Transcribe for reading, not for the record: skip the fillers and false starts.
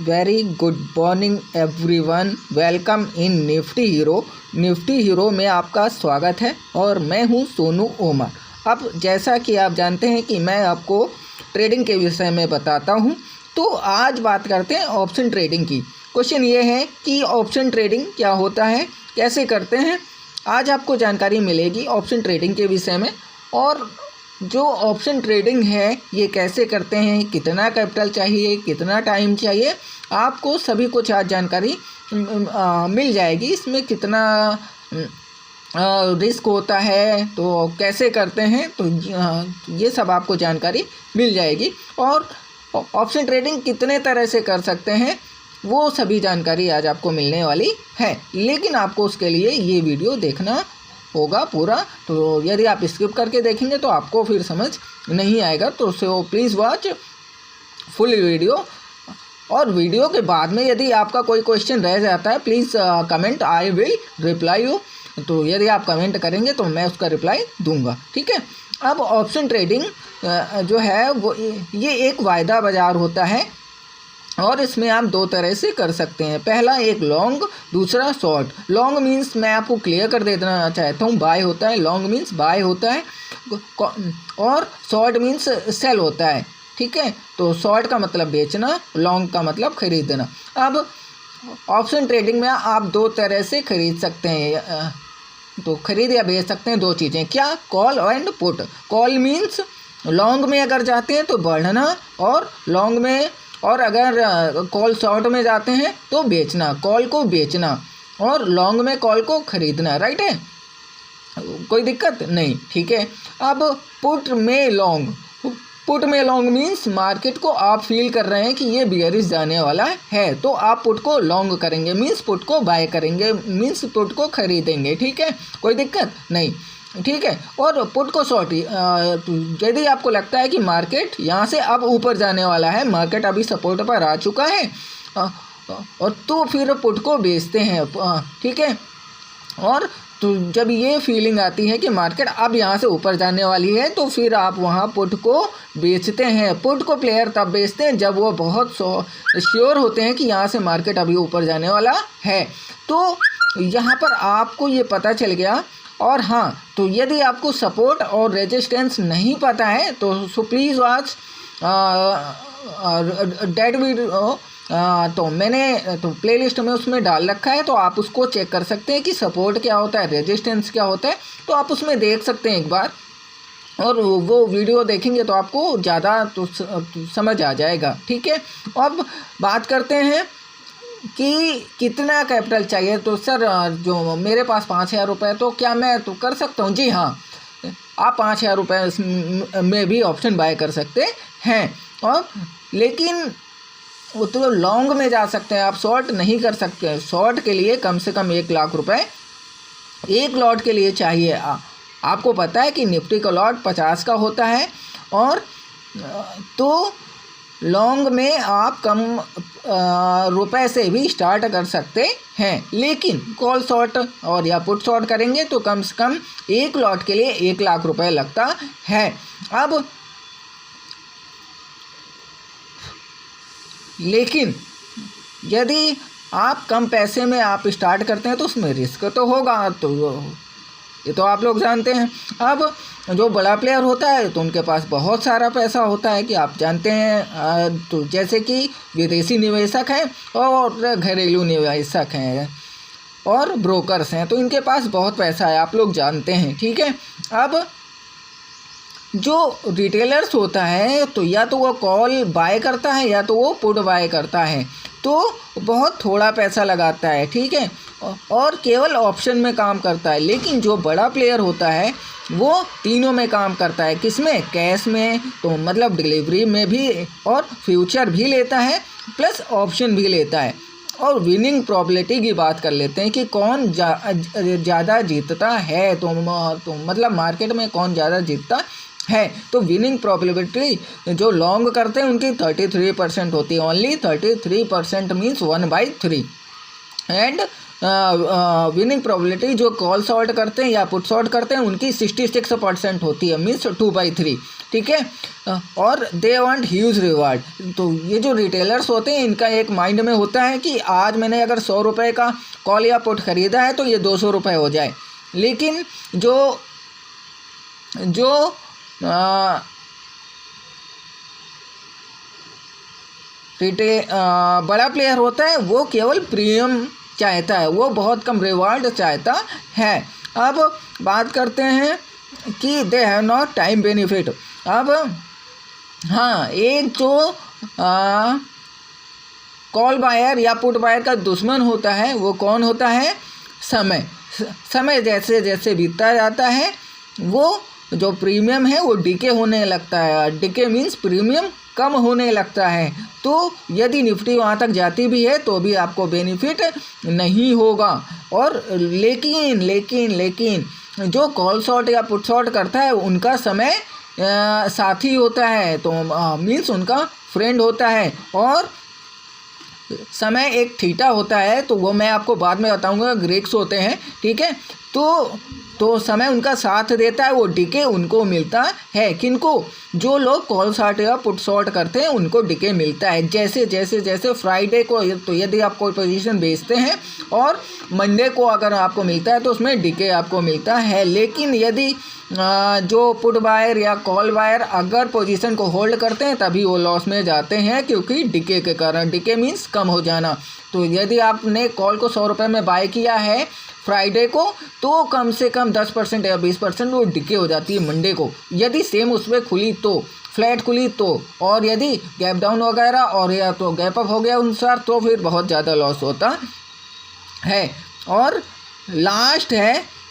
Very good morning everyone. Welcome in Nifty hero. Nifty hero में आपका स्वागत है और मैं हूं सोनू ओमर। अब जैसा कि आप जानते हैं कि मैं आपको ट्रेडिंग के विषय में बताता हूं, तो आज बात करते हैं ऑप्शन ट्रेडिंग की। क्वेश्चन ये है कि ऑप्शन ट्रेडिंग क्या होता है, कैसे करते हैं। आज आपको जानकारी मिलेगी ऑप्शन ट्रेडिंग के विषय में, और जो ऑप्शन ट्रेडिंग है ये कैसे करते हैं, कितना कैपिटल चाहिए, कितना टाइम चाहिए, आपको सभी कुछ आज जानकारी मिल जाएगी। इसमें कितना रिस्क होता है, तो कैसे करते हैं, तो ये सब आपको जानकारी मिल जाएगी। और ऑप्शन ट्रेडिंग कितने तरह से कर सकते हैं वो सभी जानकारी आज आपको मिलने वाली है, लेकिन आपको उसके लिए ये वीडियो देखना होगा पूरा। तो यदि आप स्किप करके देखेंगे तो आपको फिर समझ नहीं आएगा, तो so please watch full video. और वीडियो के बाद में यदि आपका कोई क्वेश्चन रह जाता है, please comment, I will reply you. तो यदि आप कमेंट करेंगे तो मैं उसका रिप्लाई दूंगा, ठीक है। अब ऑप्शन ट्रेडिंग जो है वो ये एक वायदा बाज़ार होता है, और इसमें आप दो तरह से कर सकते हैं। पहला एक लॉन्ग, दूसरा शॉर्ट। लॉन्ग मीन्स मैं आपको क्लियर कर देना चाहता हूँ, बाय होता है। लॉन्ग मीन्स बाय होता है, और शॉर्ट मीन्स सेल होता है, ठीक है। तो शॉर्ट का मतलब बेचना, लॉन्ग का मतलब खरीदना। अब ऑप्शन ट्रेडिंग में आप दो तरह से खरीद सकते हैं, तो खरीद या बेच सकते हैं। दो चीज़ें क्या, call and put. Call means long में अगर जाते हैं तो बढ़ना, और लॉन्ग में, और अगर कॉल शॉर्ट में जाते हैं तो बेचना। कॉल को बेचना और लॉन्ग में कॉल को खरीदना, राइट है, कोई दिक्कत नहीं, ठीक है। अब पुट में लॉन्ग। पुट में लॉन्ग मीन्स मार्केट को आप फील कर रहे हैं कि ये बियरिश जाने वाला है, तो आप पुट को लॉन्ग करेंगे, मीन्स पुट को बाय करेंगे, मीन्स पुट को खरीदेंगे, ठीक है, कोई दिक्कत नहीं, ठीक है। और पुट को शॉर्ट, यदि आपको लगता है कि मार्केट यहाँ से अब ऊपर जाने वाला है, मार्केट अभी सपोर्ट पर आ चुका है, और तो फिर पुट को बेचते हैं, ठीक है। और तो जब ये फीलिंग आती है कि मार्केट अब यहाँ से ऊपर जाने वाली है, तो फिर आप वहाँ पुट को बेचते हैं। पुट को प्लेयर तब बेचते हैं जब वो बहुत श्योर होते हैं कि यहाँ से मार्केट अभी ऊपर जाने वाला है। तो यहाँ पर आपको ये पता चल गया। और हाँ, तो यदि आपको सपोर्ट और रेजिस्टेंस नहीं पता है तो so please watch that video. तो मैंने तो प्लेलिस्ट में उसमें डाल रखा है, तो आप उसको चेक कर सकते हैं कि सपोर्ट क्या होता है, रेजिस्टेंस क्या होता है, तो आप उसमें देख सकते हैं एक बार, और वो वीडियो देखेंगे तो आपको ज़्यादा तो समझ आ जाएगा, ठीक है। अब बात करते हैं कि कितना कैपिटल चाहिए। तो सर जो मेरे पास 5,000 रुपये, तो क्या मैं तो कर सकता हूँ? जी हाँ, आप 5,000 रुपये में भी ऑप्शन बाय कर सकते हैं, और लेकिन वो तो लॉन्ग में जा सकते हैं, आप शॉर्ट नहीं कर सकते। शॉर्ट के लिए कम से कम 1 लाख रुपए एक लॉट के लिए चाहिए। आपको पता है कि निफ्टी का लॉट 50 का होता है, और तो लॉन्ग में आप कम रुपए से भी स्टार्ट कर सकते हैं, लेकिन कॉल शॉर्ट और या पुट शॉर्ट करेंगे तो कम से कम एक लॉट के लिए 1 लाख रुपए लगता है। अब लेकिन यदि आप कम पैसे में आप स्टार्ट करते हैं तो उसमें रिस्क तो होगा, तो ये तो आप लोग जानते हैं। अब जो बड़ा प्लेयर होता है तो उनके पास बहुत सारा पैसा होता है, कि आप जानते हैं, तो जैसे कि विदेशी निवेशक हैं और घरेलू निवेशक हैं और ब्रोकर्स हैं, तो इनके पास बहुत पैसा है, आप लोग जानते हैं, ठीक है। अब जो रिटेलर्स होता है तो या तो वो कॉल बाय करता है या तो वो पुट बाय करता है, तो बहुत थोड़ा पैसा लगाता है, ठीक है, और केवल ऑप्शन में काम करता है। लेकिन जो बड़ा प्लेयर होता है वो तीनों में काम करता है। किसमें? कैश में, तो मतलब डिलीवरी में भी, और फ्यूचर भी लेता है, प्लस ऑप्शन भी लेता है। और विनिंग प्रोबेबिलिटी की बात कर लेते हैं कि कौन ज़्यादा जीतता है, तो मतलब मार्केट में कौन ज़्यादा जीतता है। तो विनिंग प्रोबेबिलिटी जो लॉन्ग करते हैं उनकी 33% होती है, only 33% means 1/3। And winning probability जो कॉल शॉर्ट करते हैं या पुट शॉर्ट करते हैं उनकी 66% होती है, मीन्स 2/3। ठीक है। और दे वांट ह्यूज रिवार्ड। तो ये जो रिटेलर्स होते हैं इनका एक माइंड में होता है कि आज मैंने अगर 100 रुपये का कॉल या पुट खरीदा है तो ये 200 रुपये हो जाए। लेकिन जो बड़ा प्लेयर होता है वो केवल प्रीमियम चाहता है, वो बहुत कम रिवार्ड चाहता है। अब बात करते हैं कि they have not time benefit. अब हाँ, एक जो कॉल बायर या पुट बायर का दुश्मन होता है वो कौन होता है? समय जैसे जैसे बीतता जाता है वो जो प्रीमियम है वो डिके होने लगता है। डिके मीन्स प्रीमियम कम होने लगता है। तो यदि निफ्टी वहाँ तक जाती भी है तो भी आपको बेनिफिट नहीं होगा। और लेकिन जो कॉल शॉर्ट या पुट शॉर्ट करता है उनका समय साथी होता है, तो मीन्स उनका फ्रेंड होता है। और समय एक थीटा होता है, तो वो मैं आपको बाद में बताऊंगा, ग्रीक्स होते हैं, ठीक है। तो समय उनका साथ देता है, वो डिके उनको मिलता है। किनको? जो लोग कॉल शॉर्ट या पुट शॉर्ट करते हैं उनको डिके मिलता है। जैसे फ्राइडे को तो यदि आप कोई पोजीशन बेचते हैं और मंडे को अगर आपको मिलता है तो उसमें डिके आपको मिलता है। लेकिन यदि जो पुट बायर या कॉल बायर अगर पोजीशन को होल्ड करते हैं तभी वो लॉस में जाते हैं, क्योंकि डिके के कारण। डिके मीन्स कम हो जाना। तो यदि आपने कॉल को 100 रुपये में बाय किया है फ्राइडे को, तो कम से कम 10% या 20% वो डिके हो जाती है मंडे को। यदि सेम उसमें खुली तो, फ्लैट खुली तो, और यदि गैप डाउन वगैरह और या तो गैप अप हो गया अनुसार, तो फिर बहुत ज़्यादा लॉस होता है। और लास्ट है